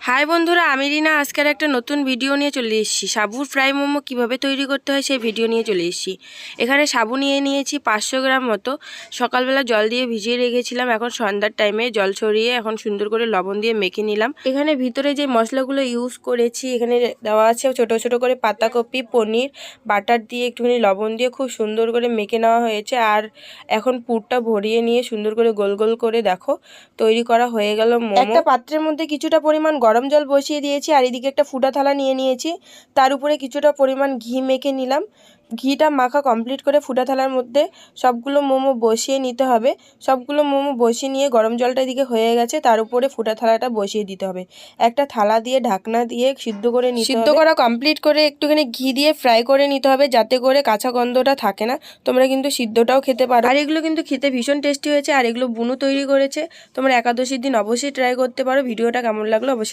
High বন্ধুরা, আমি রিনা। আজকের একটা নতুন ভিডিও নিয়ে চলে এসেছি। সাবুর ফ্রাই মোমো কিভাবে তৈরি করতে হয় সেই ভিডিও নিয়ে চলে এসেছি। এখানে সাবু নিয়ে নিয়েছি 500 গ্রাম মতো। সকালবেলা জল দিয়ে ভিজিয়ে রেখেছিলাম। এখন সন্ধ্যার টাইমে জল ছড়িয়ে এখন সুন্দর করে লবণ দিয়ে মেখে নিলাম। এখানে ভিতরে যে মশলাগুলো ইউজ করেছি এখানে দেওয়া আছে ছোট ছোট করে পাতাকপি, পনির, বাটার দিয়ে একটুখানি লবণ দিয়ে খুব সুন্দর করে মেখে নেওয়া হয়েছে। আর এখন পুরটা ভরিয়ে নিয়ে সুন্দর করে গোল গোল করে দেখো তৈরি করা হয়ে গেল মোমো। একটা পাত্রের মধ্যে কিছুটা পরিমাণ গরম জল বসিয়ে দিয়েছি আর এদিকে একটা ফুটা থালা নিয়ে নিয়েছি। তার উপরে কিছুটা পরিমাণ ঘি মেখে নিলাম। ঘিটা মাখা কমপ্লিট করে ফুটা থালার মধ্যে সবগুলো মোমো বসিয়ে নিতে হবে। সবগুলো মোমো বসিয়ে নিয়ে গরম জলটা এদিকে হয়ে গেছে, তার উপরে ফুটা থালাটা বসিয়ে দিতে হবে। একটা থালা দিয়ে ঢাকনা দিয়ে সিদ্ধ করে নিতে হবে। সিদ্ধ করা কমপ্লিট করে একটুখানি ঘি দিয়ে ফ্রাই করে নিতে হবে যাতে করে কাঁচা গন্ধটা থাকে না। তোমরা কিন্তু সিদ্ধটাও খেতে পারো। আর এগুলো কিন্তু খেতে ভীষণ টেস্টি হয়েছে। আর এগুলো বুনু তৈরি করেছে। তোমরা একাদশীর দিন অবশ্যই ট্রাই করতে পারো। ভিডিওটা কেমন লাগলো অবশ্যই